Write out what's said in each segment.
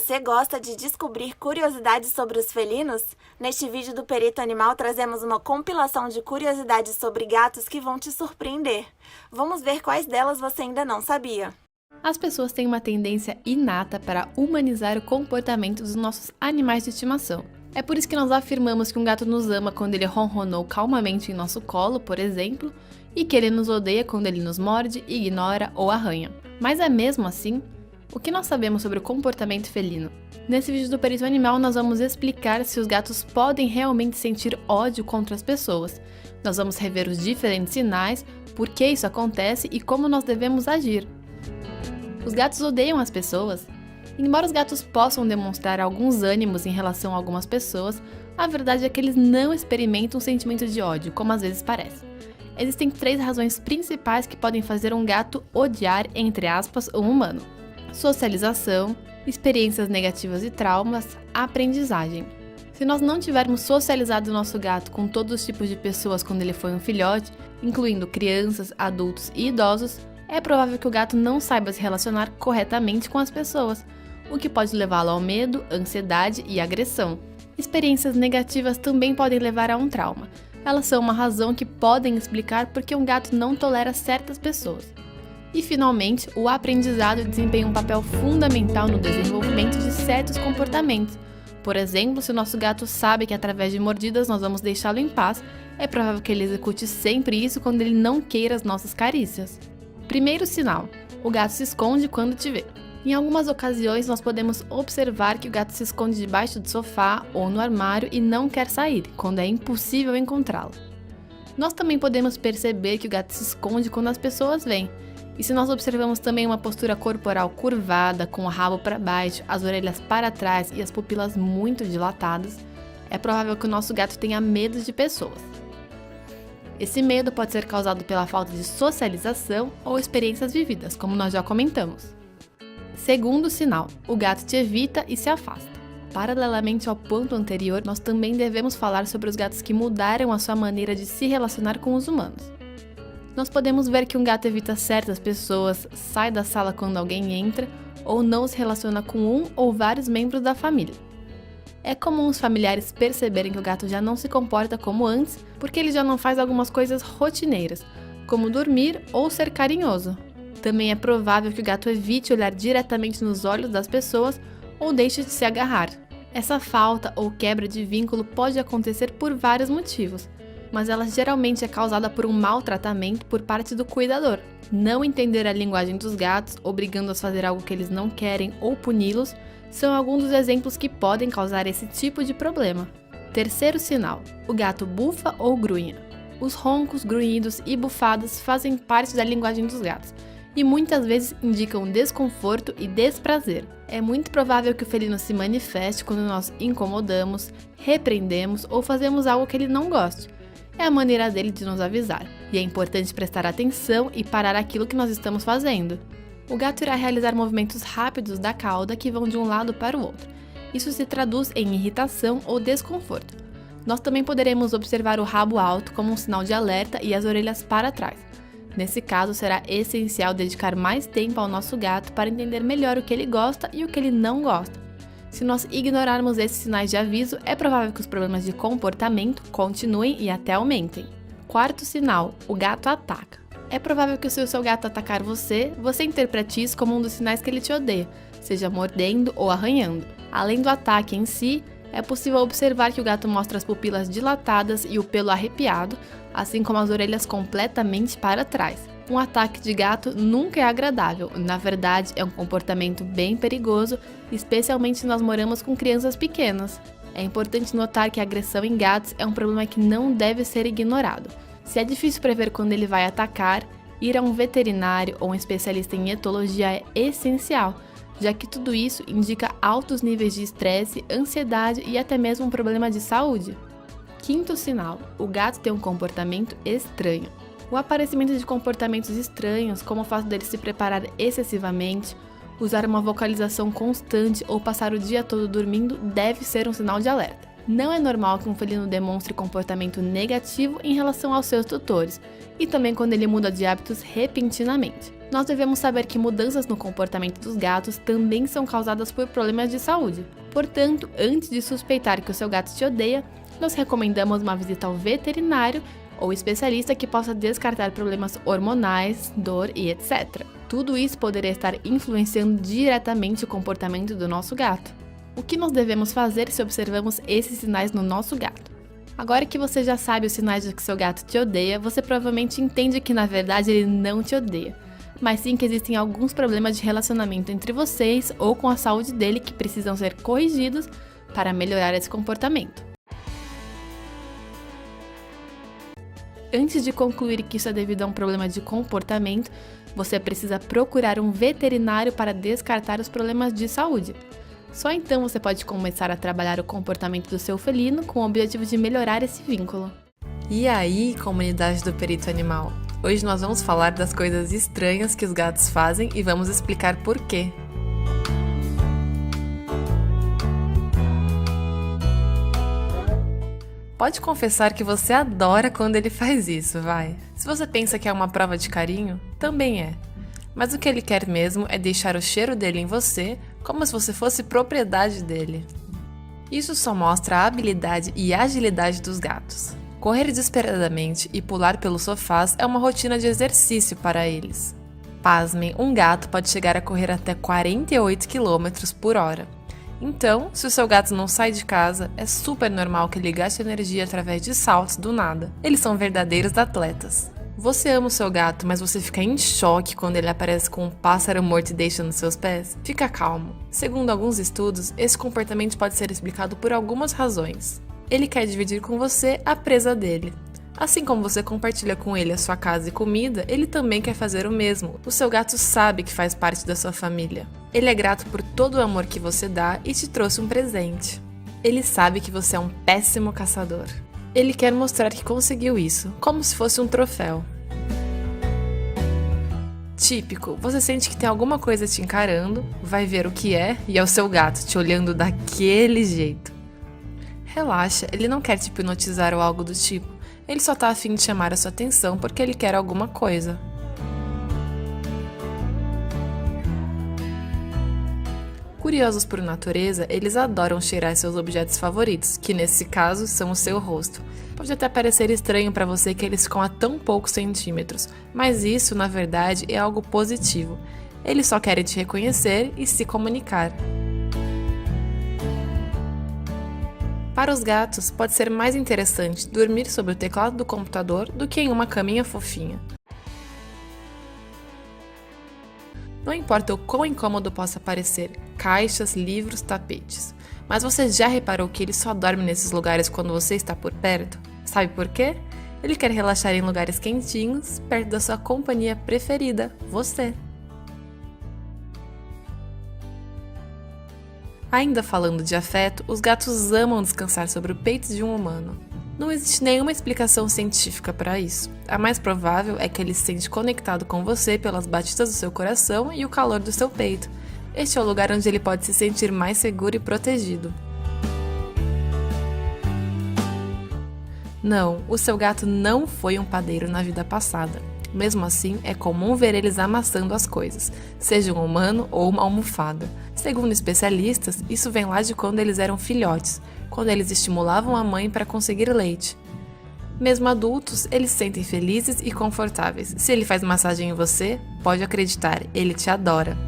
Você gosta de descobrir curiosidades sobre os felinos? Neste vídeo do Perito Animal trazemos uma compilação de curiosidades sobre gatos que vão te surpreender. Vamos ver quais delas você ainda não sabia. As pessoas têm uma tendência inata para humanizar o comportamento dos nossos animais de estimação. É por isso que nós afirmamos que um gato nos ama quando ele ronronou calmamente em nosso colo, por exemplo, e que ele nos odeia quando ele nos morde, ignora ou arranha. Mas é mesmo assim? O que nós sabemos sobre o comportamento felino? Nesse vídeo do Perito Animal nós vamos explicar se os gatos podem realmente sentir ódio contra as pessoas. Nós vamos rever os diferentes sinais, por que isso acontece e como nós devemos agir. Os gatos odeiam as pessoas? Embora os gatos possam demonstrar alguns ânimos em relação a algumas pessoas, a verdade é que eles não experimentam um sentimento de ódio, como às vezes parece. Existem 3 razões principais que podem fazer um gato odiar, entre aspas, um humano: socialização, experiências negativas e traumas, aprendizagem. Se nós não tivermos socializado o nosso gato com todos os tipos de pessoas quando ele foi um filhote, incluindo crianças, adultos e idosos, é provável que o gato não saiba se relacionar corretamente com as pessoas, o que pode levá-lo ao medo, ansiedade e agressão. Experiências negativas também podem levar a um trauma. Elas são uma razão que podem explicar por que um gato não tolera certas pessoas. E, finalmente, o aprendizado desempenha um papel fundamental no desenvolvimento de certos comportamentos. Por exemplo, se o nosso gato sabe que através de mordidas nós vamos deixá-lo em paz, é provável que ele execute sempre isso quando ele não queira as nossas carícias. Primeiro sinal: o gato se esconde quando te vê. Em algumas ocasiões, nós podemos observar que o gato se esconde debaixo do sofá ou no armário e não quer sair, quando é impossível encontrá-lo. Nós também podemos perceber que o gato se esconde quando as pessoas vêm. E se nós observamos também uma postura corporal curvada, com o rabo para baixo, as orelhas para trás e as pupilas muito dilatadas, é provável que o nosso gato tenha medo de pessoas. Esse medo pode ser causado pela falta de socialização ou experiências vividas, como nós já comentamos. Segundo sinal: o gato te evita e se afasta. Paralelamente ao ponto anterior, nós também devemos falar sobre os gatos que mudaram a sua maneira de se relacionar com os humanos. Nós podemos ver que um gato evita certas pessoas, sai da sala quando alguém entra, ou não se relaciona com um ou vários membros da família. É comum os familiares perceberem que o gato já não se comporta como antes, porque ele já não faz algumas coisas rotineiras, como dormir ou ser carinhoso. Também é provável que o gato evite olhar diretamente nos olhos das pessoas ou deixe de se agarrar. Essa falta ou quebra de vínculo pode acontecer por vários motivos, mas ela geralmente é causada por um mau tratamento por parte do cuidador. Não entender a linguagem dos gatos, obrigando-os a fazer algo que eles não querem ou puni-los, são alguns dos exemplos que podem causar esse tipo de problema. Terceiro sinal: o gato bufa ou grunha. Os roncos, grunhidos e bufadas fazem parte da linguagem dos gatos e muitas vezes indicam desconforto e desprazer. É muito provável que o felino se manifeste quando nós incomodamos, repreendemos ou fazemos algo que ele não goste. É a maneira dele de nos avisar, e é importante prestar atenção e parar aquilo que nós estamos fazendo. O gato irá realizar movimentos rápidos da cauda que vão de um lado para o outro. Isso se traduz em irritação ou desconforto. Nós também poderemos observar o rabo alto como um sinal de alerta e as orelhas para trás. Nesse caso, será essencial dedicar mais tempo ao nosso gato para entender melhor o que ele gosta e o que ele não gosta. Se nós ignorarmos esses sinais de aviso, é provável que os problemas de comportamento continuem e até aumentem. Quarto sinal: o gato ataca. É provável que se o seu gato atacar você interprete isso como um dos sinais que ele te odeia, seja mordendo ou arranhando. Além do ataque em si, é possível observar que o gato mostra as pupilas dilatadas e o pelo arrepiado, assim como as orelhas completamente para trás. Um ataque de gato nunca é agradável, na verdade é um comportamento bem perigoso, especialmente se nós moramos com crianças pequenas. É importante notar que a agressão em gatos é um problema que não deve ser ignorado. Se é difícil prever quando ele vai atacar, ir a um veterinário ou um especialista em etologia é essencial, já que tudo isso indica altos níveis de estresse, ansiedade e até mesmo um problema de saúde. Quinto sinal: o gato tem um comportamento estranho. O aparecimento de comportamentos estranhos, como o fato dele se preparar excessivamente, usar uma vocalização constante ou passar o dia todo dormindo, deve ser um sinal de alerta. Não é normal que um felino demonstre comportamento negativo em relação aos seus tutores, e também quando ele muda de hábitos repentinamente. Nós devemos saber que mudanças no comportamento dos gatos também são causadas por problemas de saúde. Portanto, antes de suspeitar que o seu gato te odeia, nós recomendamos uma visita ao veterinário ou especialista que possa descartar problemas hormonais, dor e etc. Tudo isso poderia estar influenciando diretamente o comportamento do nosso gato. O que nós devemos fazer se observamos esses sinais no nosso gato? Agora que você já sabe os sinais de que seu gato te odeia, você provavelmente entende que na verdade ele não te odeia, mas sim que existem alguns problemas de relacionamento entre vocês ou com a saúde dele que precisam ser corrigidos para melhorar esse comportamento. Antes de concluir que isso é devido a um problema de comportamento, você precisa procurar um veterinário para descartar os problemas de saúde. Só então você pode começar a trabalhar o comportamento do seu felino com o objetivo de melhorar esse vínculo. E aí, comunidade do Perito Animal? Hoje nós vamos falar das coisas estranhas que os gatos fazem e vamos explicar por quê. Pode confessar que você adora quando ele faz isso, vai. Se você pensa que é uma prova de carinho, também é. Mas o que ele quer mesmo é deixar o cheiro dele em você como se você fosse propriedade dele. Isso só mostra a habilidade e agilidade dos gatos. Correr desesperadamente e pular pelos sofás é uma rotina de exercício para eles. Pasmem, um gato pode chegar a correr até 48 km por hora. Então, se o seu gato não sai de casa, é super normal que ele gaste energia através de saltos do nada. Eles são verdadeiros atletas. Você ama o seu gato, mas você fica em choque quando ele aparece com um pássaro morto e deixa nos seus pés? Fica calmo. Segundo alguns estudos, esse comportamento pode ser explicado por algumas razões. Ele quer dividir com você a presa dele. Assim como você compartilha com ele a sua casa e comida, ele também quer fazer o mesmo. O seu gato sabe que faz parte da sua família. Ele é grato por todo o amor que você dá e te trouxe um presente. Ele sabe que você é um péssimo caçador. Ele quer mostrar que conseguiu isso, como se fosse um troféu. Típico, você sente que tem alguma coisa te encarando, vai ver o que é e é o seu gato te olhando daquele jeito. Relaxa, ele não quer te hipnotizar ou algo do tipo. Ele só tá a fim de chamar a sua atenção porque ele quer alguma coisa. Curiosos por natureza, eles adoram cheirar seus objetos favoritos, que nesse caso são o seu rosto. Pode até parecer estranho para você que eles ficam a tão poucos centímetros, mas isso, na verdade, é algo positivo. Eles só querem te reconhecer e se comunicar. Para os gatos, pode ser mais interessante dormir sobre o teclado do computador do que em uma caminha fofinha. Não importa o quão incômodo possa parecer, caixas, livros, tapetes. Mas você já reparou que ele só dorme nesses lugares quando você está por perto? Sabe por quê? Ele quer relaxar em lugares quentinhos, perto da sua companhia preferida, você. Ainda falando de afeto, os gatos amam descansar sobre o peito de um humano. Não existe nenhuma explicação científica para isso. A mais provável é que ele se sente conectado com você pelas batidas do seu coração e o calor do seu peito. Este é o lugar onde ele pode se sentir mais seguro e protegido. Não, o seu gato não foi um padeiro na vida passada. Mesmo assim, é comum ver eles amassando as coisas, seja um humano ou uma almofada. Segundo especialistas, isso vem lá de quando eles eram filhotes, quando eles estimulavam a mãe para conseguir leite. Mesmo adultos, eles se sentem felizes e confortáveis. Se ele faz massagem em você, pode acreditar, ele te adora.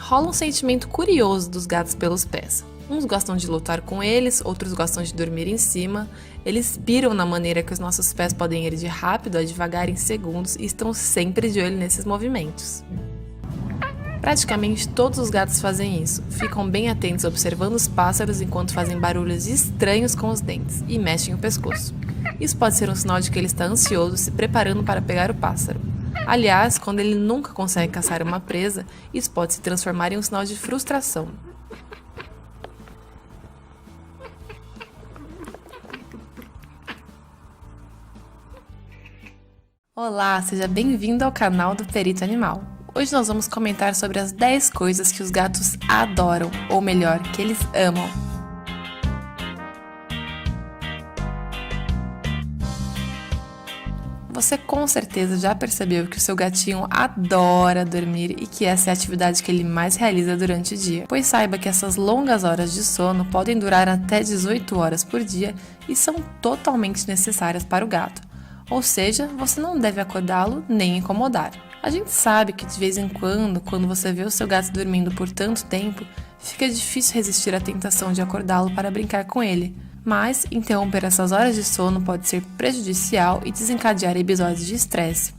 Rola um sentimento curioso dos gatos pelos pés. Uns gostam de lutar com eles, outros gostam de dormir em cima. Eles piram na maneira que os nossos pés podem ir de rápido a devagar em segundos e estão sempre de olho nesses movimentos. Praticamente todos os gatos fazem isso, ficam bem atentos observando os pássaros enquanto fazem barulhos estranhos com os dentes e mexem o pescoço. Isso pode ser um sinal de que ele está ansioso, se preparando para pegar o pássaro. Aliás, quando ele nunca consegue caçar uma presa, isso pode se transformar em um sinal de frustração. Olá, seja bem-vindo ao canal do Perito Animal. Hoje nós vamos comentar sobre as 10 coisas que os gatos adoram, ou melhor, que eles amam. Você com certeza já percebeu que o seu gatinho adora dormir e que essa é a atividade que ele mais realiza durante o dia. Pois saiba que essas longas horas de sono podem durar até 18 horas por dia e são totalmente necessárias para o gato. Ou seja, você não deve acordá-lo nem incomodar. A gente sabe que de vez em quando você vê o seu gato dormindo por tanto tempo, fica difícil resistir à tentação de acordá-lo para brincar com ele. Mas interromper essas horas de sono pode ser prejudicial e desencadear episódios de estresse.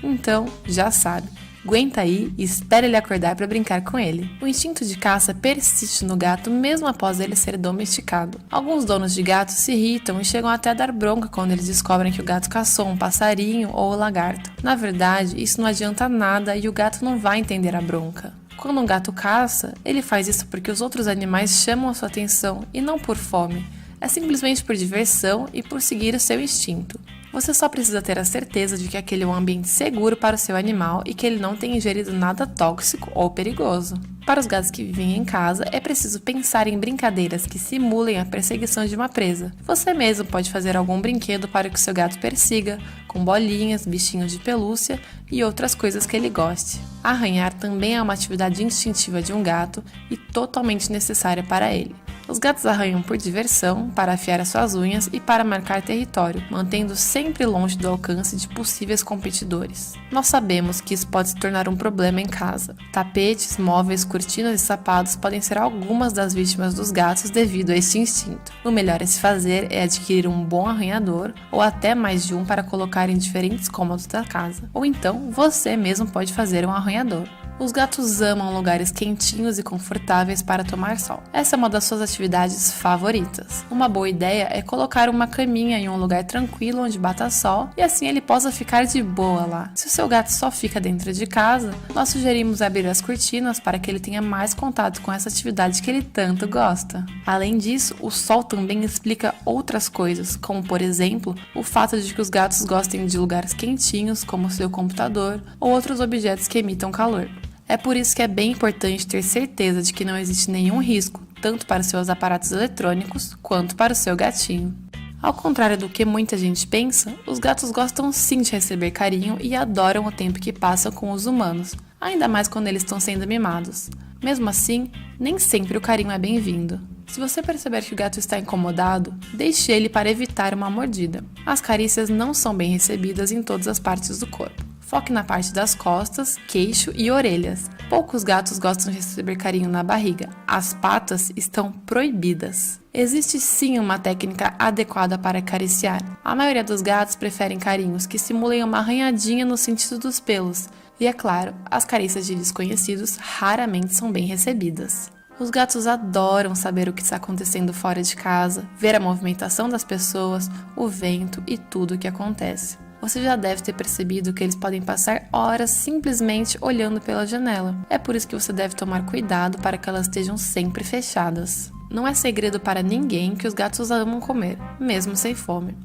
Então, já sabe, aguenta aí e espere ele acordar para brincar com ele. O instinto de caça persiste no gato mesmo após ele ser domesticado. Alguns donos de gatos se irritam e chegam até a dar bronca quando eles descobrem que o gato caçou um passarinho ou um lagarto. Na verdade, isso não adianta nada e o gato não vai entender a bronca. Quando um gato caça, ele faz isso porque os outros animais chamam a sua atenção e não por fome. É simplesmente por diversão e por seguir o seu instinto. Você só precisa ter a certeza de que aquele é um ambiente seguro para o seu animal e que ele não tem ingerido nada tóxico ou perigoso. Para os gatos que vivem em casa, é preciso pensar em brincadeiras que simulem a perseguição de uma presa. Você mesmo pode fazer algum brinquedo para que o seu gato persiga, com bolinhas, bichinhos de pelúcia e outras coisas que ele goste. Arranhar também é uma atividade instintiva de um gato e totalmente necessária para ele. Os gatos arranham por diversão, para afiar as suas unhas e para marcar território, mantendo sempre longe do alcance de possíveis competidores. Nós sabemos que isso pode se tornar um problema em casa. Tapetes, móveis, cortinas e sapatos podem ser algumas das vítimas dos gatos devido a este instinto. O melhor a se fazer é adquirir um bom arranhador ou até mais de um para colocar em diferentes cômodos da casa. Ou então, você mesmo pode fazer um arranhador. Os gatos amam lugares quentinhos e confortáveis para tomar sol. Essa é uma das suas atividades favoritas. Uma boa ideia é colocar uma caminha em um lugar tranquilo onde bata sol e assim ele possa ficar de boa lá. Se o seu gato só fica dentro de casa, nós sugerimos abrir as cortinas para que ele tenha mais contato com essa atividade que ele tanto gosta. Além disso, o sol também explica outras coisas, como por exemplo, o fato de que os gatos gostem de lugares quentinhos, como seu computador ou outros objetos que emitam calor. É por isso que é bem importante ter certeza de que não existe nenhum risco, tanto para seus aparatos eletrônicos quanto para o seu gatinho. Ao contrário do que muita gente pensa, os gatos gostam sim de receber carinho e adoram o tempo que passam com os humanos, ainda mais quando eles estão sendo mimados. Mesmo assim, nem sempre o carinho é bem-vindo. Se você perceber que o gato está incomodado, deixe ele para evitar uma mordida. As carícias não são bem recebidas em todas as partes do corpo. Foque na parte das costas, queixo e orelhas. Poucos gatos gostam de receber carinho na barriga. As patas estão proibidas. Existe sim uma técnica adequada para acariciar. A maioria dos gatos preferem carinhos que simulem uma arranhadinha no sentido dos pelos. E é claro, as carícias de desconhecidos raramente são bem recebidas. Os gatos adoram saber o que está acontecendo fora de casa, ver a movimentação das pessoas, o vento e tudo o que acontece. Você já deve ter percebido que eles podem passar horas simplesmente olhando pela janela. É por isso que você deve tomar cuidado para que elas estejam sempre fechadas. Não é segredo para ninguém que os gatos amam comer, mesmo sem fome.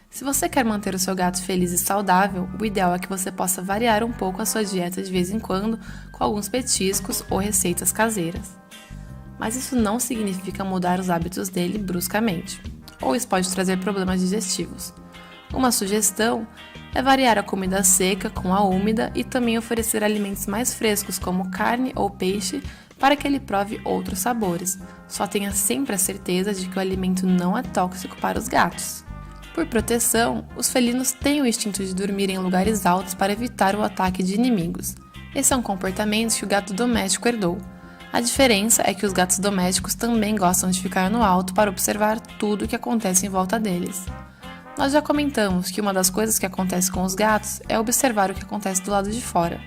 Se você quer manter o seu gato feliz e saudável, o ideal é que você possa variar um pouco a sua dieta de vez em quando com alguns petiscos ou receitas caseiras. Mas isso não significa mudar os hábitos dele bruscamente, ou isso pode trazer problemas digestivos. Uma sugestão é variar a comida seca com a úmida e também oferecer alimentos mais frescos como carne ou peixe para que ele prove outros sabores. Só tenha sempre a certeza de que o alimento não é tóxico para os gatos. Por proteção, os felinos têm o instinto de dormir em lugares altos para evitar o ataque de inimigos. Esse é um comportamento que o gato doméstico herdou. A diferença é que os gatos domésticos também gostam de ficar no alto para observar tudo o que acontece em volta deles. Nós já comentamos que uma das coisas que acontece com os gatos é observar o que acontece do lado de fora.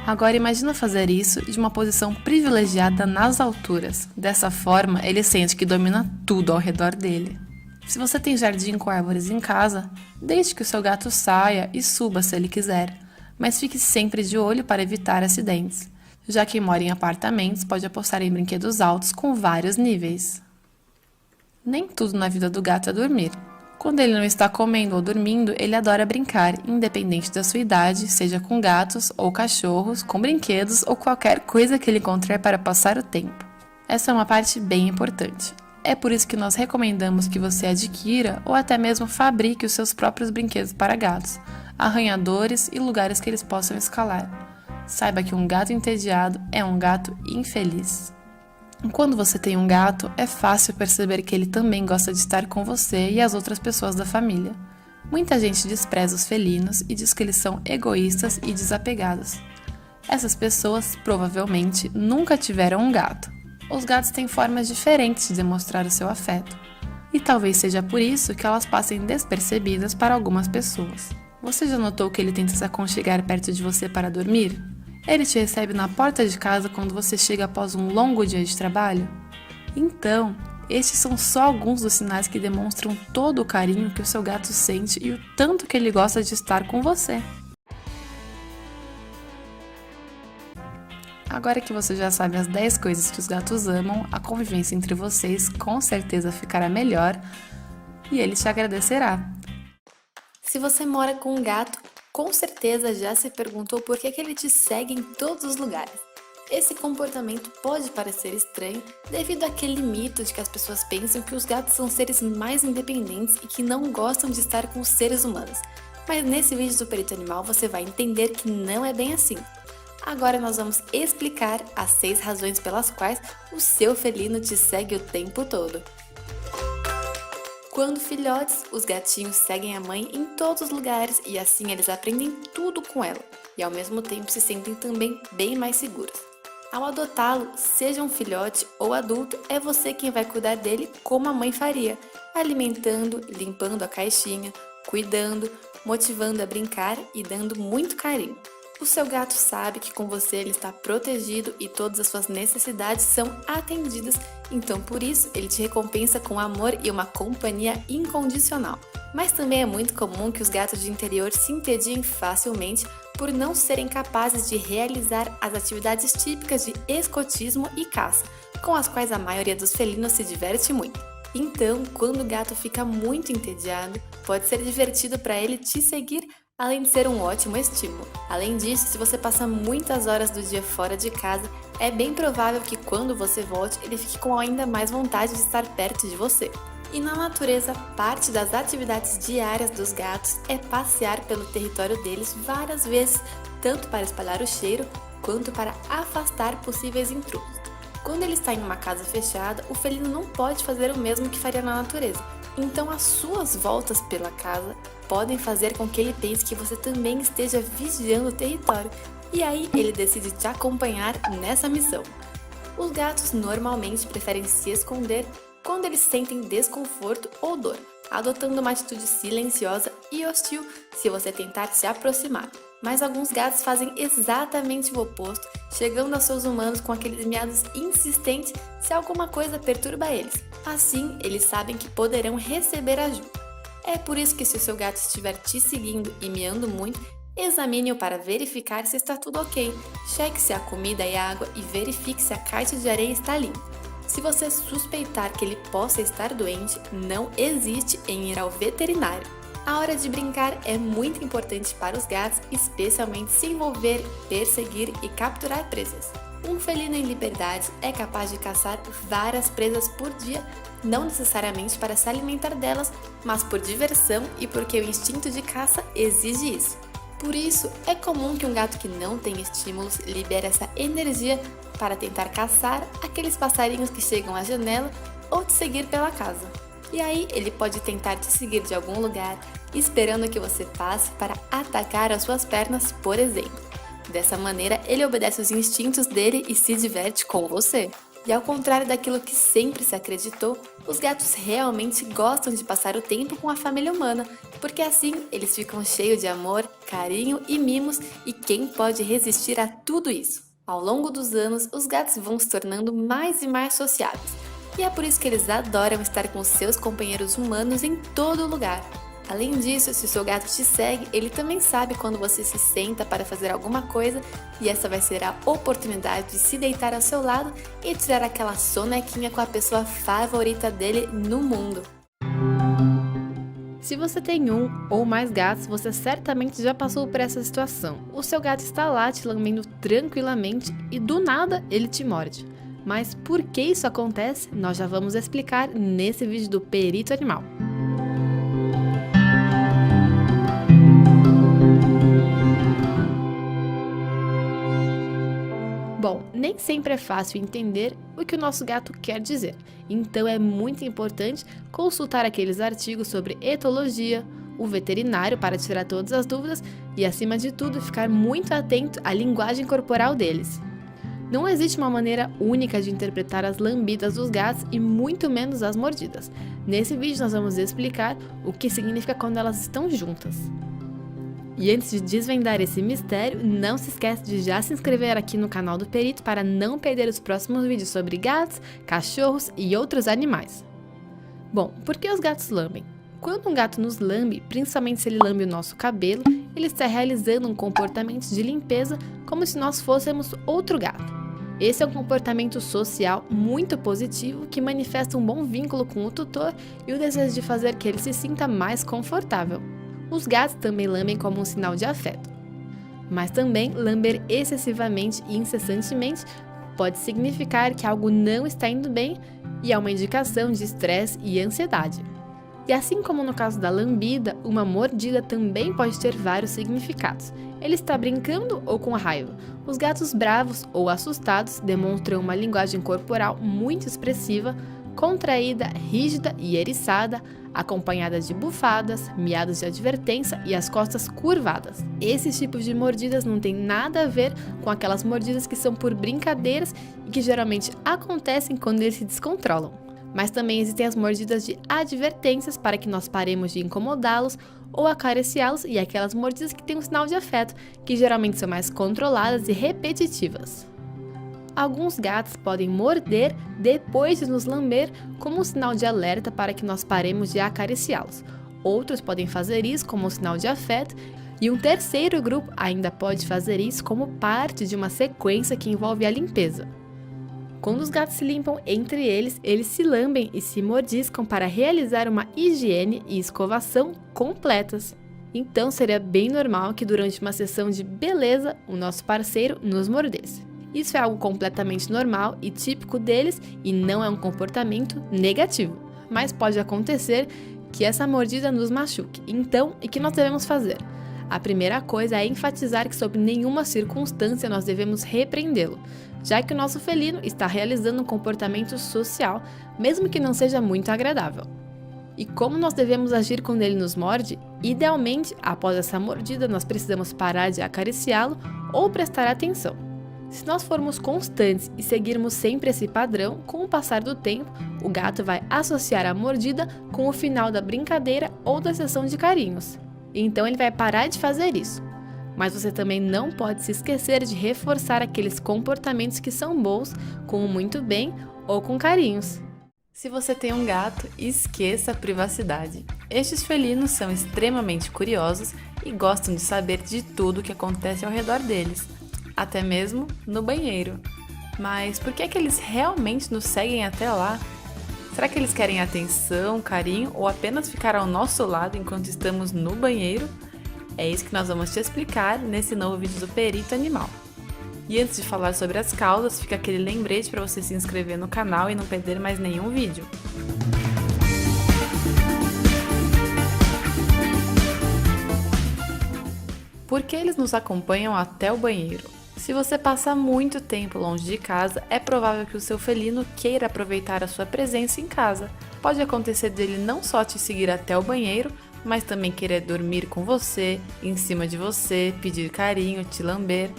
Agora imagina fazer isso de uma posição privilegiada nas alturas. Dessa forma, ele sente que domina tudo ao redor dele. Se você tem jardim com árvores em casa, deixe que o seu gato saia e suba se ele quiser, mas fique sempre de olho para evitar acidentes. Já quem mora em apartamentos pode apostar em brinquedos altos com vários níveis. Nem tudo na vida do gato é dormir. Quando ele não está comendo ou dormindo, ele adora brincar, independente da sua idade, seja com gatos ou cachorros, com brinquedos ou qualquer coisa que ele encontrar para passar o tempo. Essa é uma parte bem importante. É por isso que nós recomendamos que você adquira ou até mesmo fabrique os seus próprios brinquedos para gatos. arranhadores e lugares que eles possam escalar. Saiba que um gato entediado é um gato infeliz. Quando você tem um gato, é fácil perceber que ele também gosta de estar com você e as outras pessoas da família. Muita gente despreza os felinos e diz que eles são egoístas e desapegados. Essas pessoas provavelmente nunca tiveram um gato. Os gatos têm formas diferentes de demonstrar o seu afeto. E talvez seja por isso que elas passem despercebidas para algumas pessoas. Você já notou que ele tenta se aconchegar perto de você para dormir? Ele te recebe na porta de casa quando você chega após um longo dia de trabalho? Então, estes são só alguns dos sinais que demonstram todo o carinho que o seu gato sente e o tanto que ele gosta de estar com você. Agora que você já sabe as 10 coisas que os gatos amam, a convivência entre vocês com certeza ficará melhor e ele te agradecerá. Se você mora com um gato, com certeza já se perguntou por que ele te segue em todos os lugares. Esse comportamento pode parecer estranho devido àquele mito de que as pessoas pensam que os gatos são seres mais independentes e que não gostam de estar com os seres humanos. Mas nesse vídeo do Perito Animal você vai entender que não é bem assim. Agora nós vamos explicar as 6 razões pelas quais o seu felino te segue o tempo todo. Quando filhotes, os gatinhos seguem a mãe em todos os lugares e assim eles aprendem tudo com ela e ao mesmo tempo se sentem também bem mais seguros. Ao adotá-lo, seja um filhote ou adulto, é você quem vai cuidar dele como a mãe faria, alimentando, limpando a caixinha, cuidando, motivando a brincar e dando muito carinho. O seu gato sabe que com você ele está protegido e todas as suas necessidades são atendidas, então por isso ele te recompensa com amor e uma companhia incondicional. Mas também é muito comum que os gatos de interior se entediem facilmente por não serem capazes de realizar as atividades típicas de escotismo e caça, com as quais a maioria dos felinos se diverte muito. Então, quando o gato fica muito entediado, pode ser divertido para ele te seguir, além de ser um ótimo estímulo. Além disso, se você passa muitas horas do dia fora de casa, é bem provável que quando você volte, ele fique com ainda mais vontade de estar perto de você. E na natureza, parte das atividades diárias dos gatos é passear pelo território deles várias vezes, tanto para espalhar o cheiro, quanto para afastar possíveis intrusos. Quando ele está em uma casa fechada, o felino não pode fazer o mesmo que faria na natureza. Então as suas voltas pela casa podem fazer com que ele pense que você também esteja vigiando o território, e aí ele decide te acompanhar nessa missão. Os gatos normalmente preferem se esconder quando eles sentem desconforto ou dor, adotando uma atitude silenciosa e hostil se você tentar se aproximar. Mas alguns gatos fazem exatamente o oposto, chegando aos seus humanos com aqueles miados insistentes se alguma coisa perturba eles. Assim, eles sabem que poderão receber ajuda. É por isso que se o seu gato estiver te seguindo e miando muito, examine-o para verificar se está tudo ok. Cheque se a comida e a água e verifique se a caixa de areia está limpa. Se você suspeitar que ele possa estar doente, não hesite em ir ao veterinário. A hora de brincar é muito importante para os gatos, especialmente se envolver, perseguir e capturar presas. Um felino em liberdade é capaz de caçar várias presas por dia, não necessariamente para se alimentar delas, mas por diversão e porque o instinto de caça exige isso. Por isso, é comum que um gato que não tem estímulos libere essa energia para tentar caçar aqueles passarinhos que chegam à janela ou te seguir pela casa. E aí, ele pode tentar te seguir de algum lugar, esperando que você passe para atacar as suas pernas, por exemplo. Dessa maneira, ele obedece os instintos dele e se diverte com você. E ao contrário daquilo que sempre se acreditou, os gatos realmente gostam de passar o tempo com a família humana, porque assim eles ficam cheios de amor, carinho e mimos, e quem pode resistir a tudo isso? Ao longo dos anos, os gatos vão se tornando mais e mais sociáveis, e é por isso que eles adoram estar com seus companheiros humanos em todo lugar. Além disso, se o seu gato te segue, ele também sabe quando você se senta para fazer alguma coisa e essa vai ser a oportunidade de se deitar ao seu lado e tirar aquela sonequinha com a pessoa favorita dele no mundo. Se você tem um ou mais gatos, você certamente já passou por essa situação. O seu gato está lá te lambendo tranquilamente e do nada ele te morde. Mas por que isso acontece? Nós já vamos explicar nesse vídeo do Perito Animal. Bom, nem sempre é fácil entender o que o nosso gato quer dizer, então é muito importante consultar aqueles artigos sobre etologia, o veterinário para tirar todas as dúvidas e, acima de tudo, ficar muito atento à linguagem corporal deles. Não existe uma maneira única de interpretar as lambidas dos gatos e muito menos as mordidas. Nesse vídeo nós vamos explicar o que significa quando elas estão juntas. E antes de desvendar esse mistério, não se esquece de já se inscrever aqui no canal do Perito para não perder os próximos vídeos sobre gatos, cachorros e outros animais. Bom, por que os gatos lambem? Quando um gato nos lambe, principalmente se ele lambe o nosso cabelo, ele está realizando um comportamento de limpeza como se nós fôssemos outro gato. Esse é um comportamento social muito positivo que manifesta um bom vínculo com o tutor e o desejo de fazer que ele se sinta mais confortável. Os gatos também lambem como um sinal de afeto. Mas também lamber excessivamente e incessantemente pode significar que algo não está indo bem e é uma indicação de estresse e ansiedade. E assim como no caso da lambida, uma mordida também pode ter vários significados. Ele está brincando ou com raiva? Os gatos bravos ou assustados demonstram uma linguagem corporal muito expressiva, contraída, rígida e eriçada, acompanhada de bufadas, miados de advertência e as costas curvadas. Esses tipos de mordidas não têm nada a ver com aquelas mordidas que são por brincadeiras e que geralmente acontecem quando eles se descontrolam. Mas também existem as mordidas de advertências para que nós paremos de incomodá-los ou acariciá-los e aquelas mordidas que têm um sinal de afeto, que geralmente são mais controladas e repetitivas. Alguns gatos podem morder depois de nos lamber como um sinal de alerta para que nós paremos de acariciá-los. Outros podem fazer isso como um sinal de afeto e um terceiro grupo ainda pode fazer isso como parte de uma sequência que envolve a limpeza. Quando os gatos se limpam entre eles se lambem e se mordiscam para realizar uma higiene e escovação completas. Então seria bem normal que durante uma sessão de beleza o nosso parceiro nos mordesse. Isso é algo completamente normal e típico deles e não é um comportamento negativo. Mas pode acontecer que essa mordida nos machuque. Então, o que nós devemos fazer? A primeira coisa é enfatizar que sob nenhuma circunstância nós devemos repreendê-lo, já que o nosso felino está realizando um comportamento social, mesmo que não seja muito agradável. E como nós devemos agir quando ele nos morde? Idealmente, após essa mordida, nós precisamos parar de acariciá-lo ou prestar atenção. Se nós formos constantes e seguirmos sempre esse padrão, com o passar do tempo, o gato vai associar a mordida com o final da brincadeira ou da sessão de carinhos. Então ele vai parar de fazer isso. Mas você também não pode se esquecer de reforçar aqueles comportamentos que são bons, com o muito bem ou com carinhos. Se você tem um gato, esqueça a privacidade. Estes felinos são extremamente curiosos e gostam de saber de tudo o que acontece ao redor deles, até mesmo no banheiro. Mas por que é que eles realmente nos seguem até lá? Será que eles querem atenção, carinho ou apenas ficar ao nosso lado enquanto estamos no banheiro? É isso que nós vamos te explicar nesse novo vídeo do Perito Animal. E antes de falar sobre as causas, fica aquele lembrete para você se inscrever no canal e não perder mais nenhum vídeo. Por que eles nos acompanham até o banheiro? Se você passa muito tempo longe de casa, é provável que o seu felino queira aproveitar a sua presença em casa. Pode acontecer dele não só te seguir até o banheiro, mas também querer dormir com você, em cima de você, pedir carinho, te lamber.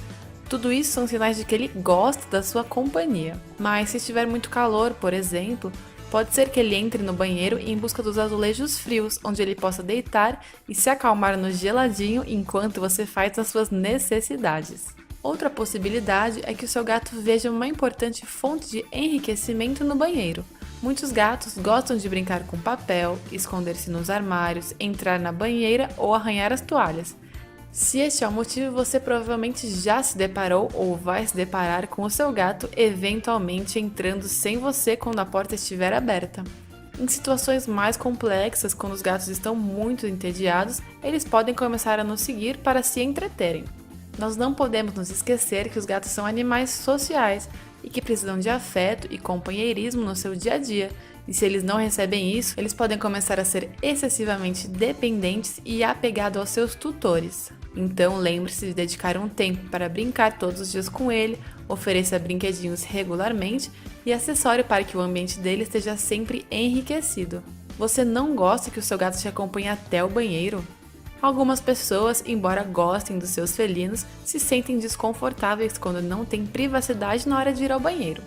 Tudo isso são sinais de que ele gosta da sua companhia. Mas se estiver muito calor, por exemplo, pode ser que ele entre no banheiro em busca dos azulejos frios, onde ele possa deitar e se acalmar no geladinho enquanto você faz as suas necessidades. Outra possibilidade é que o seu gato veja uma importante fonte de enriquecimento no banheiro. Muitos gatos gostam de brincar com papel, esconder-se nos armários, entrar na banheira ou arranhar as toalhas. Se este é o motivo, você provavelmente já se deparou ou vai se deparar com o seu gato eventualmente entrando sem você quando a porta estiver aberta. Em situações mais complexas, quando os gatos estão muito entediados, eles podem começar a nos seguir para se entreterem. Nós não podemos nos esquecer que os gatos são animais sociais e que precisam de afeto e companheirismo no seu dia a dia, e se eles não recebem isso, eles podem começar a ser excessivamente dependentes e apegados aos seus tutores. Então lembre-se de dedicar um tempo para brincar todos os dias com ele, ofereça brinquedinhos regularmente e acessório para que o ambiente dele esteja sempre enriquecido. Você não gosta que o seu gato te acompanhe até o banheiro? Algumas pessoas, embora gostem dos seus felinos, se sentem desconfortáveis quando não têm privacidade na hora de ir ao banheiro.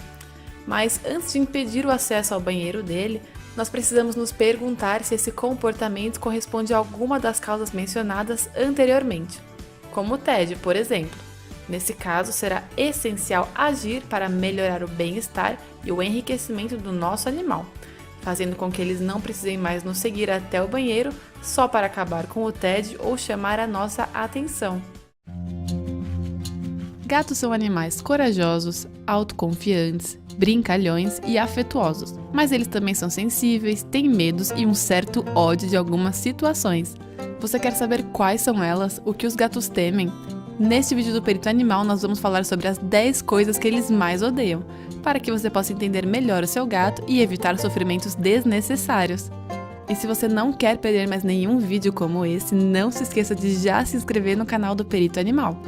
Mas antes de impedir o acesso ao banheiro dele, nós precisamos nos perguntar se esse comportamento corresponde a alguma das causas mencionadas anteriormente, como o TED, por exemplo. Nesse caso, será essencial agir para melhorar o bem-estar e o enriquecimento do nosso animal, fazendo com que eles não precisem mais nos seguir até o banheiro só para acabar com o TED ou chamar a nossa atenção. Gatos são animais corajosos, autoconfiantes, brincalhões e afetuosos, mas eles também são sensíveis, têm medos e um certo ódio de algumas situações. Você quer saber quais são elas, o que os gatos temem? Neste vídeo do Perito Animal nós vamos falar sobre as 10 coisas que eles mais odeiam, para que você possa entender melhor o seu gato e evitar sofrimentos desnecessários. E se você não quer perder mais nenhum vídeo como esse, não se esqueça de já se inscrever no canal do Perito Animal.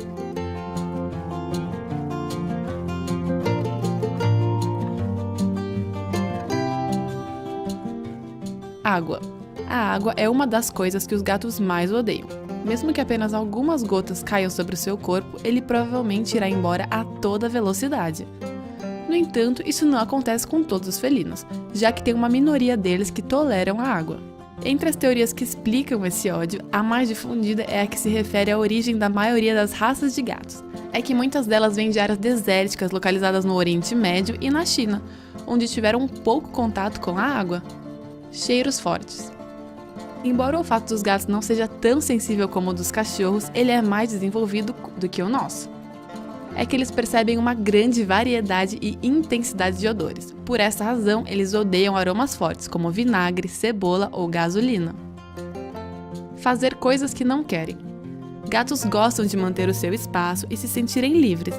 Água. A água é uma das coisas que os gatos mais odeiam. Mesmo que apenas algumas gotas caiam sobre o seu corpo, ele provavelmente irá embora a toda velocidade. No entanto, isso não acontece com todos os felinos, já que tem uma minoria deles que toleram a água. Entre as teorias que explicam esse ódio, a mais difundida é a que se refere à origem da maioria das raças de gatos. É que muitas delas vêm de áreas desérticas localizadas no Oriente Médio e na China, onde tiveram pouco contato com a água. Cheiros fortes. Embora o olfato dos gatos não seja tão sensível como o dos cachorros, ele é mais desenvolvido do que o nosso. É que eles percebem uma grande variedade e intensidade de odores. Por essa razão, eles odeiam aromas fortes, como vinagre, cebola ou gasolina. Fazer coisas que não querem. Gatos gostam de manter o seu espaço e se sentirem livres.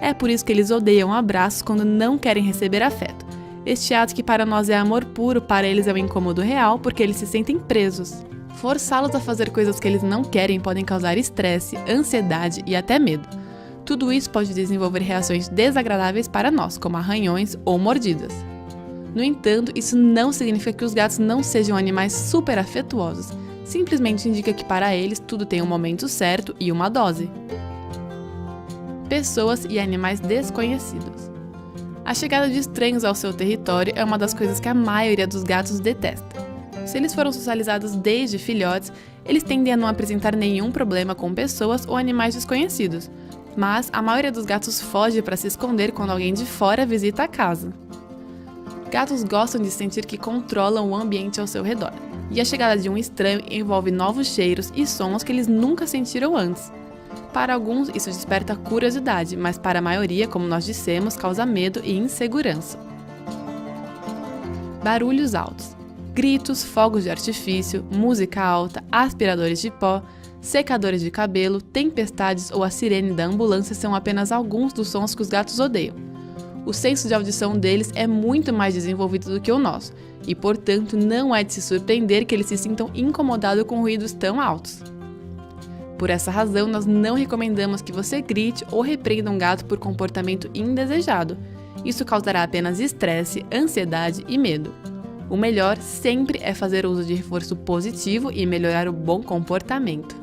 É por isso que eles odeiam abraços quando não querem receber afeto. Este ato que para nós é amor puro, para eles é um incômodo real porque eles se sentem presos. Forçá-los a fazer coisas que eles não querem podem causar estresse, ansiedade e até medo. Tudo isso pode desenvolver reações desagradáveis para nós, como arranhões ou mordidas. No entanto, isso não significa que os gatos não sejam animais super afetuosos. Simplesmente indica que para eles tudo tem um momento certo e uma dose. Pessoas e animais desconhecidos. A chegada de estranhos ao seu território é uma das coisas que a maioria dos gatos detesta. Se eles foram socializados desde filhotes, eles tendem a não apresentar nenhum problema com pessoas ou animais desconhecidos, mas a maioria dos gatos foge para se esconder quando alguém de fora visita a casa. Gatos gostam de sentir que controlam o ambiente ao seu redor, e a chegada de um estranho envolve novos cheiros e sons que eles nunca sentiram antes. Para alguns, isso desperta curiosidade, mas para a maioria, como nós dissemos, causa medo e insegurança. Barulhos altos. Gritos, fogos de artifício, música alta, aspiradores de pó, secadores de cabelo, tempestades ou a sirene da ambulância são apenas alguns dos sons que os gatos odeiam. O senso de audição deles é muito mais desenvolvido do que o nosso, e portanto não é de se surpreender que eles se sintam incomodados com ruídos tão altos. Por essa razão, nós não recomendamos que você grite ou repreenda um gato por comportamento indesejado. Isso causará apenas estresse, ansiedade e medo. O melhor sempre é fazer uso de reforço positivo e melhorar o bom comportamento.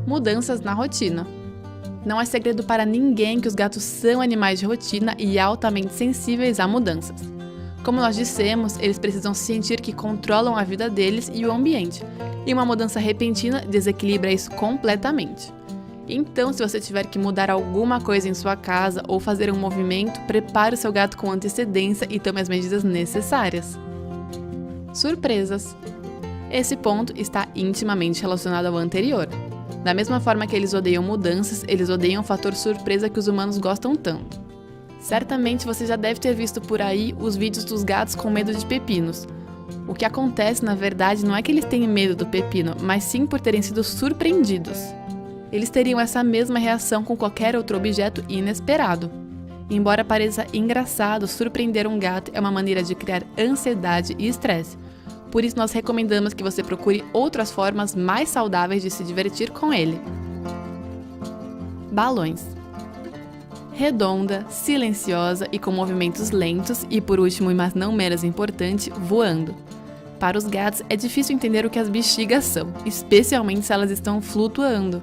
Mudanças na rotina. Não é segredo para ninguém que os gatos são animais de rotina e altamente sensíveis a mudanças. Como nós dissemos, eles precisam sentir que controlam a vida deles e o ambiente, e uma mudança repentina desequilibra isso completamente. Então, se você tiver que mudar alguma coisa em sua casa ou fazer um movimento, prepare o seu gato com antecedência e tome as medidas necessárias. Surpresas. Esse ponto está intimamente relacionado ao anterior. Da mesma forma que eles odeiam mudanças, eles odeiam o fator surpresa que os humanos gostam tanto. Certamente você já deve ter visto por aí os vídeos dos gatos com medo de pepinos. O que acontece, na verdade, não é que eles tenham medo do pepino, mas sim por terem sido surpreendidos. Eles teriam essa mesma reação com qualquer outro objeto inesperado. Embora pareça engraçado, surpreender um gato é uma maneira de criar ansiedade e estresse. Por isso nós recomendamos que você procure outras formas mais saudáveis de se divertir com ele. Balões. Redonda, silenciosa e com movimentos lentos e, por último, mas não menos importante, voando. Para os gatos é difícil entender o que as bexigas são, especialmente se elas estão flutuando.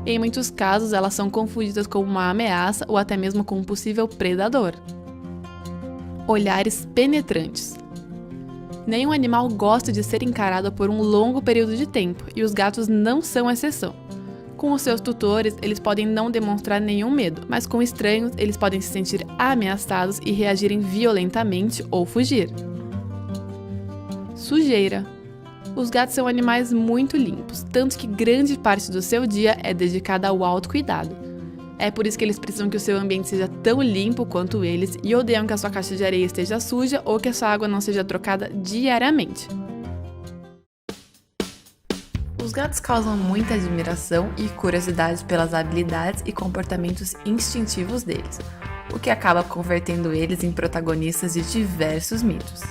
Em muitos casos, elas são confundidas com uma ameaça ou até mesmo com um possível predador. Olhares penetrantes. Nenhum animal gosta de ser encarado por um longo período de tempo, e os gatos não são exceção. Com os seus tutores, eles podem não demonstrar nenhum medo, mas com estranhos, eles podem se sentir ameaçados e reagirem violentamente ou fugir. Sujeira. Os gatos são animais muito limpos, tanto que grande parte do seu dia é dedicada ao autocuidado. É por isso que eles precisam que o seu ambiente seja tão limpo quanto eles e odeiam que a sua caixa de areia esteja suja ou que a sua água não seja trocada diariamente. Os gatos causam muita admiração e curiosidade pelas habilidades e comportamentos instintivos deles, o que acaba convertendo eles em protagonistas de diversos mitos.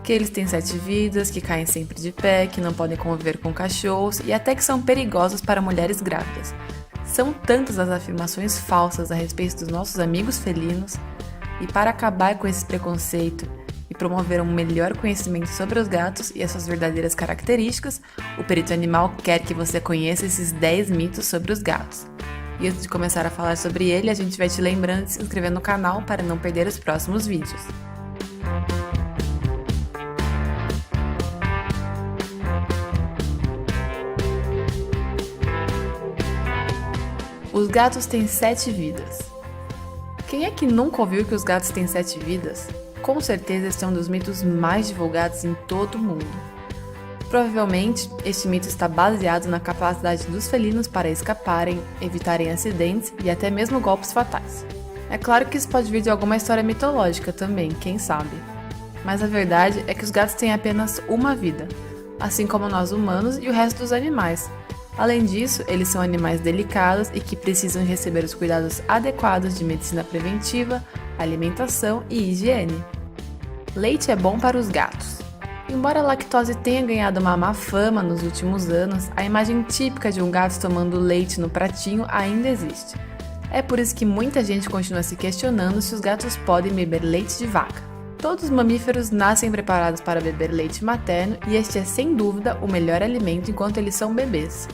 Que eles têm 7 vidas, que caem sempre de pé, que não podem conviver com cachorros e até que são perigosos para mulheres grávidas. São tantas as afirmações falsas a respeito dos nossos amigos felinos, e para acabar com esse preconceito e promover um melhor conhecimento sobre os gatos e as suas verdadeiras características, o Perito Animal quer que você conheça esses 10 mitos sobre os gatos. E antes de começar a falar sobre ele, a gente vai te lembrando de se inscrever no canal para não perder os próximos vídeos. Os gatos têm 7 vidas. Quem é que nunca ouviu que os gatos têm 7 vidas? Com certeza esse é um dos mitos mais divulgados em todo o mundo. Provavelmente, este mito está baseado na capacidade dos felinos para escaparem, evitarem acidentes e até mesmo golpes fatais. É claro que isso pode vir de alguma história mitológica também, quem sabe. Mas a verdade é que os gatos têm apenas uma vida, assim como nós humanos e o resto dos animais. Além disso, eles são animais delicados e que precisam receber os cuidados adequados de medicina preventiva, alimentação e higiene. Leite é bom para os gatos. Embora a lactose tenha ganhado uma má fama nos últimos anos, a imagem típica de um gato tomando leite no pratinho ainda existe. É por isso que muita gente continua se questionando se os gatos podem beber leite de vaca. Todos os mamíferos nascem preparados para beber leite materno e este é sem dúvida o melhor alimento enquanto eles são bebês.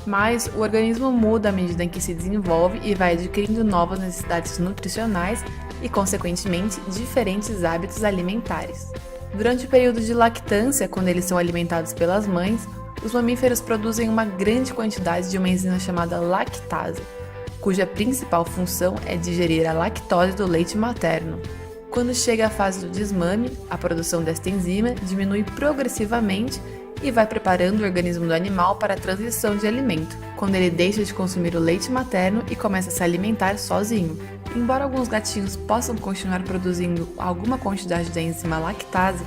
Mas o organismo muda à medida em que se desenvolve e vai adquirindo novas necessidades nutricionais e, consequentemente, diferentes hábitos alimentares. Durante o período de lactância, quando eles são alimentados pelas mães, os mamíferos produzem uma grande quantidade de uma enzima chamada lactase, cuja principal função é digerir a lactose do leite materno. Quando chega a fase do desmame, a produção desta enzima diminui progressivamente e vai preparando o organismo do animal para a transição de alimento, quando ele deixa de consumir o leite materno e começa a se alimentar sozinho. Embora alguns gatinhos possam continuar produzindo alguma quantidade da enzima lactase,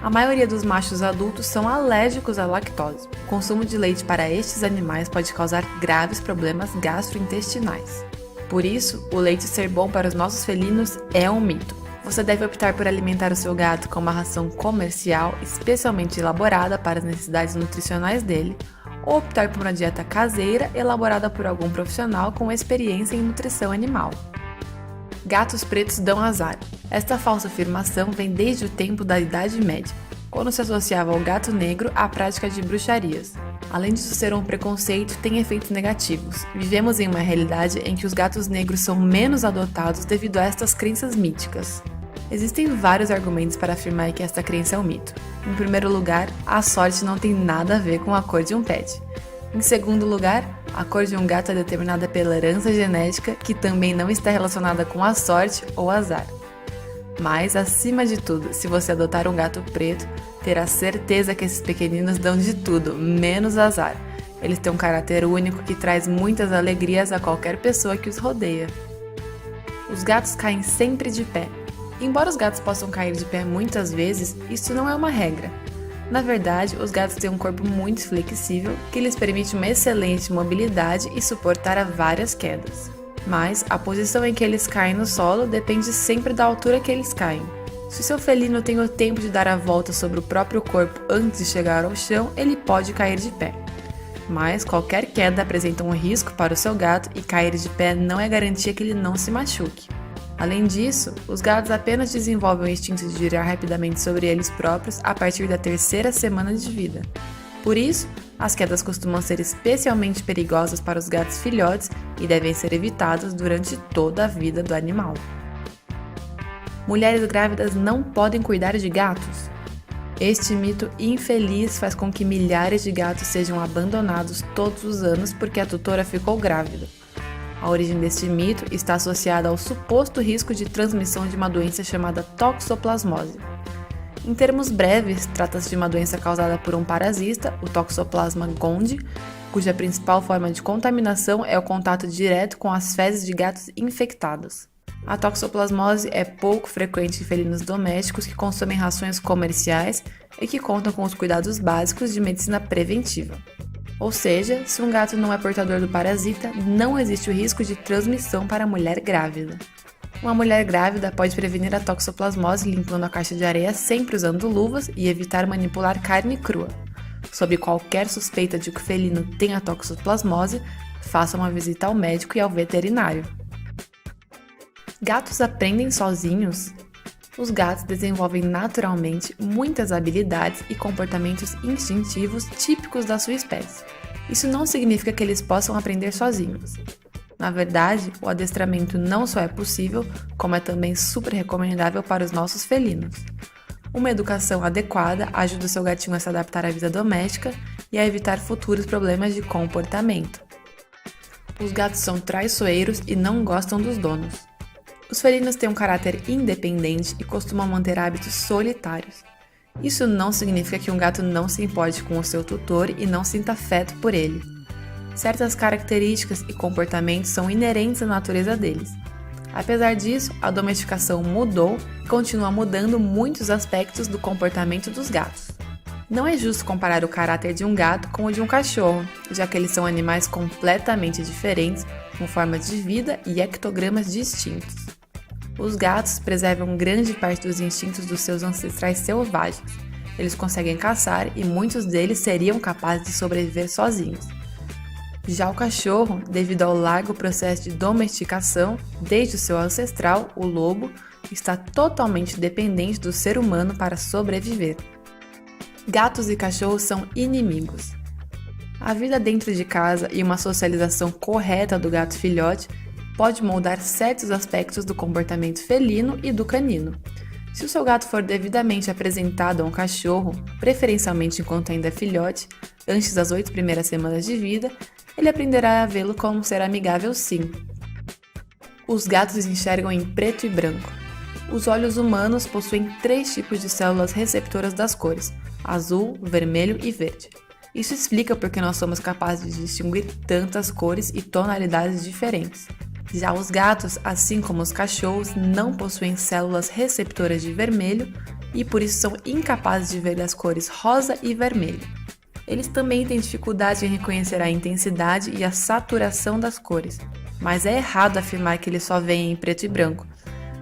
a maioria dos machos adultos são alérgicos à lactose. O consumo de leite para estes animais pode causar graves problemas gastrointestinais. Por isso, o leite ser bom para os nossos felinos é um mito. Você deve optar por alimentar o seu gato com uma ração comercial especialmente elaborada para as necessidades nutricionais dele, ou optar por uma dieta caseira elaborada por algum profissional com experiência em nutrição animal. Gatos pretos dão azar. Esta falsa afirmação vem desde o tempo da Idade Média, quando se associava ao gato negro à prática de bruxarias. Além disso ser um preconceito, tem efeitos negativos. Vivemos em uma realidade em que os gatos negros são menos adotados devido a estas crenças míticas. Existem vários argumentos para afirmar que esta crença é um mito. Em primeiro lugar, a sorte não tem nada a ver com a cor de um pet. Em segundo lugar, a cor de um gato é determinada pela herança genética, que também não está relacionada com a sorte ou azar. Mas, acima de tudo, se você adotar um gato preto, terá certeza que esses pequeninos dão de tudo, menos azar. Eles têm um caráter único que traz muitas alegrias a qualquer pessoa que os rodeia. Os gatos caem sempre de pé. Embora os gatos possam cair de pé muitas vezes, isso não é uma regra. Na verdade, os gatos têm um corpo muito flexível que lhes permite uma excelente mobilidade e suportar a várias quedas. Mas a posição em que eles caem no solo depende sempre da altura que eles caem. Se o seu felino tem o tempo de dar a volta sobre o próprio corpo antes de chegar ao chão, ele pode cair de pé. Mas qualquer queda apresenta um risco para o seu gato e cair de pé não é garantia que ele não se machuque. Além disso, os gatos apenas desenvolvem o instinto de girar rapidamente sobre eles próprios a partir da 3ª semana de vida. Por isso, as quedas costumam ser especialmente perigosas para os gatos filhotes e devem ser evitadas durante toda a vida do animal. Mulheres grávidas não podem cuidar de gatos? Este mito infeliz faz com que milhares de gatos sejam abandonados todos os anos porque a tutora ficou grávida. A origem deste mito está associada ao suposto risco de transmissão de uma doença chamada toxoplasmose. Em termos breves, trata-se de uma doença causada por um parasita, o Toxoplasma gondii, cuja principal forma de contaminação é o contato direto com as fezes de gatos infectados. A toxoplasmose é pouco frequente em felinos domésticos que consomem rações comerciais e que contam com os cuidados básicos de medicina preventiva. Ou seja, se um gato não é portador do parasita, não existe o risco de transmissão para a mulher grávida. Uma mulher grávida pode prevenir a toxoplasmose limpando a caixa de areia sempre usando luvas e evitar manipular carne crua. Sob qualquer suspeita de que o felino tenha toxoplasmose, faça uma visita ao médico e ao veterinário. Gatos aprendem sozinhos? Os gatos desenvolvem naturalmente muitas habilidades e comportamentos instintivos típicos da sua espécie. Isso não significa que eles possam aprender sozinhos. Na verdade, o adestramento não só é possível, como é também super recomendável para os nossos felinos. Uma educação adequada ajuda o seu gatinho a se adaptar à vida doméstica e a evitar futuros problemas de comportamento. Os gatos são traiçoeiros e não gostam dos donos. Os felinos têm um caráter independente e costumam manter hábitos solitários. Isso não significa que um gato não se importe com o seu tutor e não sinta afeto por ele. Certas características e comportamentos são inerentes à natureza deles. Apesar disso, a domesticação mudou e continua mudando muitos aspectos do comportamento dos gatos. Não é justo comparar o caráter de um gato com o de um cachorro, já que eles são animais completamente diferentes, com formas de vida e ectogramas distintos. Os gatos preservam grande parte dos instintos dos seus ancestrais selvagens. Eles conseguem caçar e muitos deles seriam capazes de sobreviver sozinhos. Já o cachorro, devido ao largo processo de domesticação, desde o seu ancestral, o lobo, está totalmente dependente do ser humano para sobreviver. Gatos e cachorros são inimigos. A vida dentro de casa e uma socialização correta do gato filhote pode moldar certos aspectos do comportamento felino e do canino. Se o seu gato for devidamente apresentado a um cachorro, preferencialmente enquanto ainda é filhote, antes das 8 primeiras semanas de vida, ele aprenderá a vê-lo como um ser amigável sim. Os gatos enxergam em preto e branco. Os olhos humanos possuem 3 tipos de células receptoras das cores: azul, vermelho e verde. Isso explica porque nós somos capazes de distinguir tantas cores e tonalidades diferentes. Já os gatos, assim como os cachorros, não possuem células receptoras de vermelho e por isso são incapazes de ver as cores rosa e vermelho. Eles também têm dificuldade em reconhecer a intensidade e a saturação das cores, mas é errado afirmar que eles só veem em preto e branco,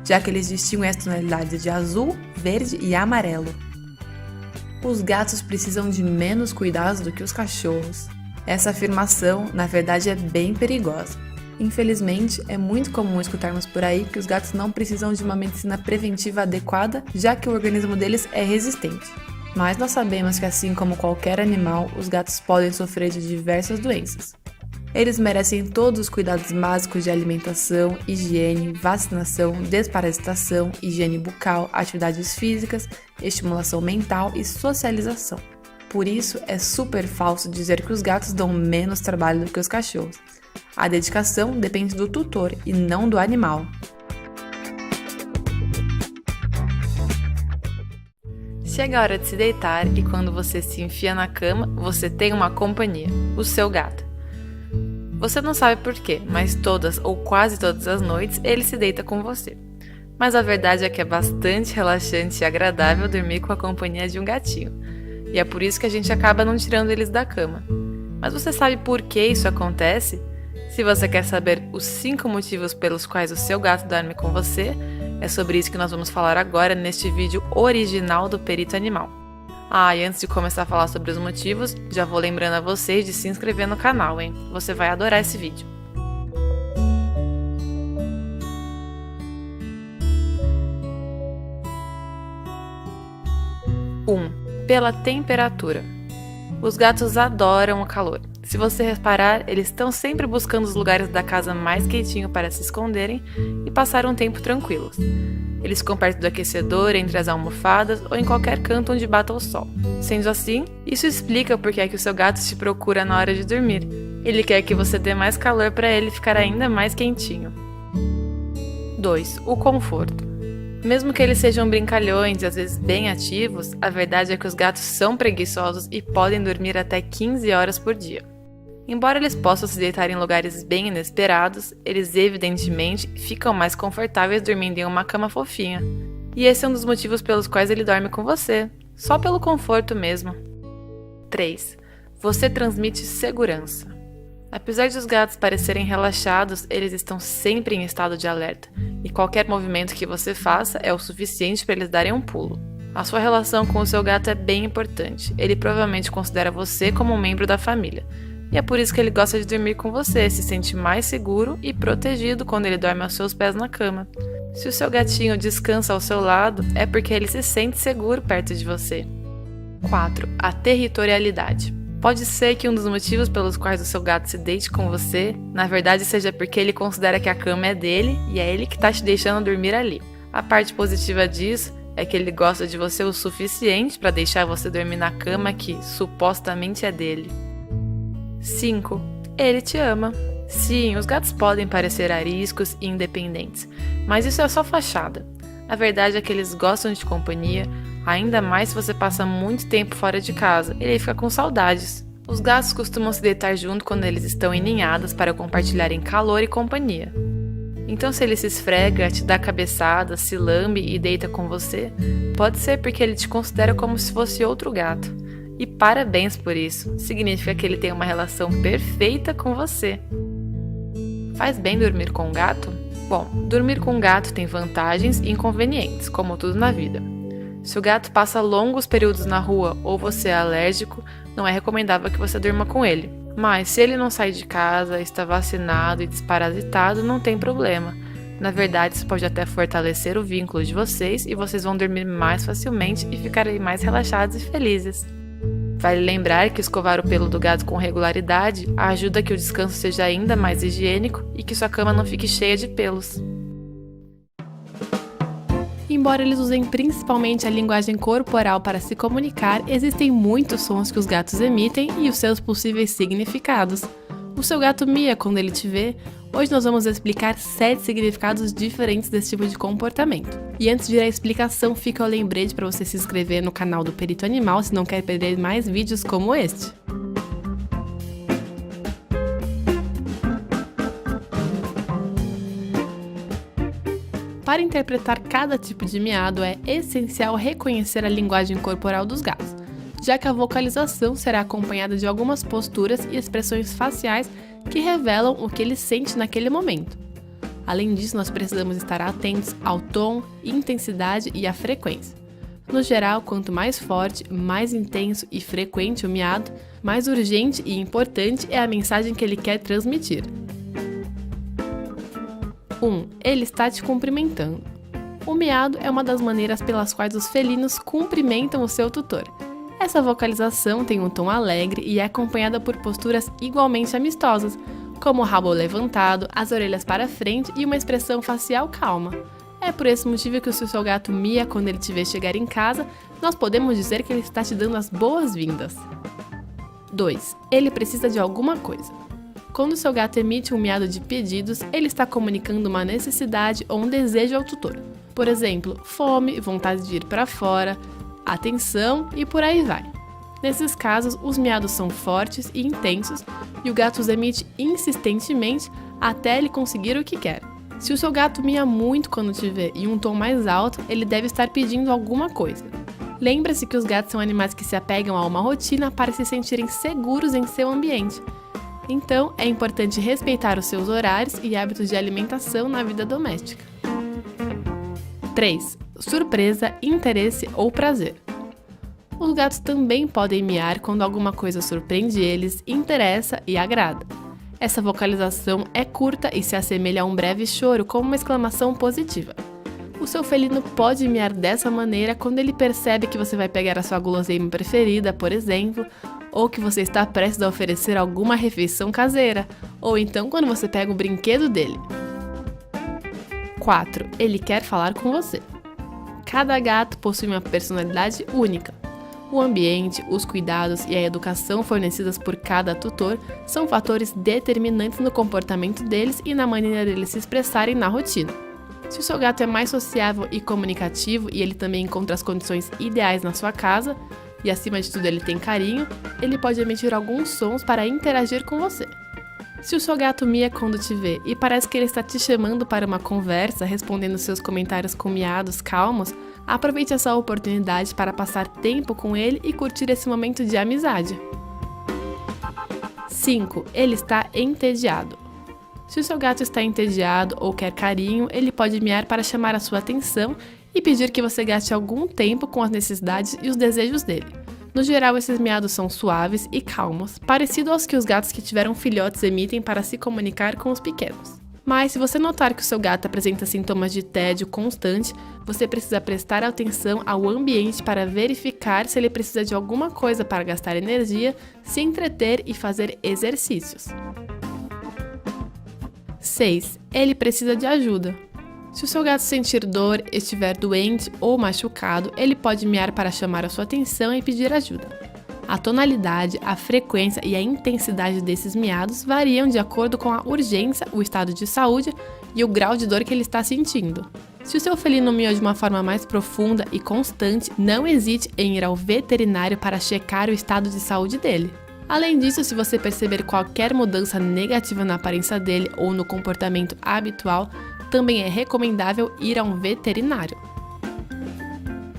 já que eles distinguem as tonalidades de azul, verde e amarelo. Os gatos precisam de menos cuidados do que os cachorros. Essa afirmação, na verdade, é bem perigosa. Infelizmente, é muito comum escutarmos por aí que os gatos não precisam de uma medicina preventiva adequada, já que o organismo deles é resistente. Mas nós sabemos que, assim como qualquer animal, os gatos podem sofrer de diversas doenças. Eles merecem todos os cuidados básicos de alimentação, higiene, vacinação, desparasitação, higiene bucal, atividades físicas, estimulação mental e socialização. Por isso, é super falso dizer que os gatos dão menos trabalho do que os cachorros. A dedicação depende do tutor e não do animal. Chega a hora de se deitar e quando você se enfia na cama, você tem uma companhia, o seu gato. Você não sabe por quê, mas todas ou quase todas as noites ele se deita com você. Mas a verdade é que é bastante relaxante e agradável dormir com a companhia de um gatinho. E é por isso que a gente acaba não tirando eles da cama. Mas você sabe por que isso acontece? Se você quer saber os 5 motivos pelos quais o seu gato dorme com você, É sobre isso que nós vamos falar agora neste vídeo original do Perito Animal. E antes de começar a falar sobre os motivos, já vou lembrando a vocês de se inscrever no canal, hein? Você vai adorar esse vídeo. 1. Pela temperatura. Os gatos adoram o calor. Se você reparar, eles estão sempre buscando os lugares da casa mais quentinho para se esconderem e passar um tempo tranquilos. Eles ficam perto do aquecedor, entre as almofadas ou em qualquer canto onde bata o sol. Sendo assim, isso explica por que é que o seu gato te procura na hora de dormir. Ele quer que você dê mais calor para ele ficar ainda mais quentinho. 2. O conforto. Mesmo que eles sejam brincalhões e às vezes bem ativos, a verdade é que os gatos são preguiçosos e podem dormir até 15 horas por dia. Embora eles possam se deitar em lugares bem inesperados, eles evidentemente ficam mais confortáveis dormindo em uma cama fofinha. E esse é um dos motivos pelos quais ele dorme com você, só pelo conforto mesmo. 3. Você transmite segurança. Apesar de os gatos parecerem relaxados, eles estão sempre em estado de alerta, e qualquer movimento que você faça é o suficiente para eles darem um pulo. A sua relação com o seu gato é bem importante, ele provavelmente considera você como um membro da família, e é por isso que ele gosta de dormir com você, se sente mais seguro e protegido quando ele dorme aos seus pés na cama. Se o seu gatinho descansa ao seu lado, é porque ele se sente seguro perto de você. 4. A territorialidade. Pode ser que um dos motivos pelos quais o seu gato se deite com você, na verdade seja porque ele considera que a cama é dele e é ele que está te deixando dormir ali. A parte positiva disso é que ele gosta de você o suficiente para deixar você dormir na cama que supostamente é dele. 5. Ele te ama. Sim, os gatos podem parecer ariscos e independentes, mas isso é só fachada. A verdade é que eles gostam de companhia, ainda mais se você passa muito tempo fora de casa, ele fica com saudades. Os gatos costumam se deitar junto quando eles estão em ninhadas para compartilharem calor e companhia. Então se ele se esfrega, te dá cabeçada, se lambe e deita com você, pode ser porque ele te considera como se fosse outro gato. E parabéns por isso, significa que ele tem uma relação perfeita com você. Faz bem dormir com um gato? Bom, dormir com um gato tem vantagens e inconvenientes, como tudo na vida. Se o gato passa longos períodos na rua ou você é alérgico, não é recomendável que você durma com ele. Mas se ele não sai de casa, está vacinado e desparasitado, não tem problema. Na verdade, isso pode até fortalecer o vínculo de vocês e vocês vão dormir mais facilmente e ficarem mais relaxados e felizes. Vale lembrar que escovar o pelo do gato com regularidade ajuda a que o descanso seja ainda mais higiênico e que sua cama não fique cheia de pelos. Embora eles usem principalmente a linguagem corporal para se comunicar, existem muitos sons que os gatos emitem e os seus possíveis significados. O seu gato mia quando ele te vê. Hoje nós vamos explicar 7 significados diferentes desse tipo de comportamento. E antes de ir à explicação, fica o lembrete para você se inscrever no canal do Perito Animal se não quer perder mais vídeos como este. Para interpretar cada tipo de miado, é essencial reconhecer a linguagem corporal dos gatos, já que a vocalização será acompanhada de algumas posturas e expressões faciais que revelam o que ele sente naquele momento. Além disso, nós precisamos estar atentos ao tom, intensidade e à frequência. No geral, quanto mais forte, mais intenso e frequente o miado, mais urgente e importante é a mensagem que ele quer transmitir. 1. Ele está te cumprimentando. O miado é uma das maneiras pelas quais os felinos cumprimentam o seu tutor. Essa vocalização tem um tom alegre e é acompanhada por posturas igualmente amistosas, como o rabo levantado, as orelhas para frente e uma expressão facial calma. É por esse motivo que se o seu gato mia quando ele te vê chegar em casa, nós podemos dizer que ele está te dando as boas-vindas. 2. Ele precisa de alguma coisa. Quando o seu gato emite um miado de pedidos, ele está comunicando uma necessidade ou um desejo ao tutor. Por exemplo, fome, vontade de ir para fora, atenção e por aí vai. Nesses casos, os miados são fortes e intensos e o gato os emite insistentemente até ele conseguir o que quer. Se o seu gato mia muito quando te vê em um tom mais alto, ele deve estar pedindo alguma coisa. Lembre-se que os gatos são animais que se apegam a uma rotina para se sentirem seguros em seu ambiente. Então, é importante respeitar os seus horários e hábitos de alimentação na vida doméstica. 3. Surpresa, interesse ou prazer. Os gatos também podem miar quando alguma coisa surpreende eles, interessa e agrada. Essa vocalização é curta e se assemelha a um breve choro como uma exclamação positiva. O seu felino pode miar dessa maneira quando ele percebe que você vai pegar a sua guloseima preferida, por exemplo, ou que você está prestes a oferecer alguma refeição caseira, ou então quando você pega o brinquedo dele. 4. Ele quer falar com você. Cada gato possui uma personalidade única. O ambiente, os cuidados e a educação fornecidas por cada tutor são fatores determinantes no comportamento deles e na maneira deles se expressarem na rotina. Se o seu gato é mais sociável e comunicativo e ele também encontra as condições ideais na sua casa, e acima de tudo ele tem carinho, ele pode emitir alguns sons para interagir com você. Se o seu gato mia quando te vê e parece que ele está te chamando para uma conversa, respondendo seus comentários com miados calmos, aproveite essa oportunidade para passar tempo com ele e curtir esse momento de amizade. 5. Ele está entediado. Se o seu gato está entediado ou quer carinho, ele pode miar para chamar a sua atenção e pedir que você gaste algum tempo com as necessidades e os desejos dele. No geral, esses miados são suaves e calmos, parecidos aos que os gatos que tiveram filhotes emitem para se comunicar com os pequenos. Mas se você notar que o seu gato apresenta sintomas de tédio constante, você precisa prestar atenção ao ambiente para verificar se ele precisa de alguma coisa para gastar energia, se entreter e fazer exercícios. 6. Ele precisa de ajuda. Se o seu gato sentir dor, estiver doente ou machucado, ele pode miar para chamar a sua atenção e pedir ajuda. A tonalidade, a frequência e a intensidade desses miados variam de acordo com a urgência, o estado de saúde e o grau de dor que ele está sentindo. Se o seu felino miou de uma forma mais profunda e constante, não hesite em ir ao veterinário para checar o estado de saúde dele. Além disso, se você perceber qualquer mudança negativa na aparência dele ou no comportamento habitual, também é recomendável ir a um veterinário.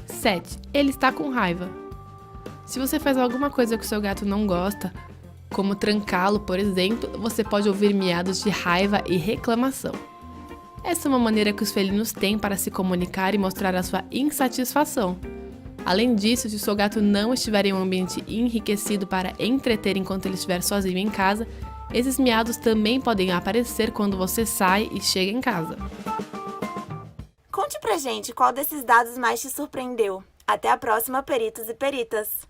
7. Ele está com raiva. Se você faz alguma coisa que o seu gato não gosta, como trancá-lo, por exemplo, você pode ouvir miados de raiva e reclamação. Essa é uma maneira que os felinos têm para se comunicar e mostrar a sua insatisfação. Além disso, se o seu gato não estiver em um ambiente enriquecido para entreter enquanto ele estiver sozinho em casa, esses miados também podem aparecer quando você sai e chega em casa. Conte pra gente qual desses dados mais te surpreendeu. Até a próxima, peritos e peritas!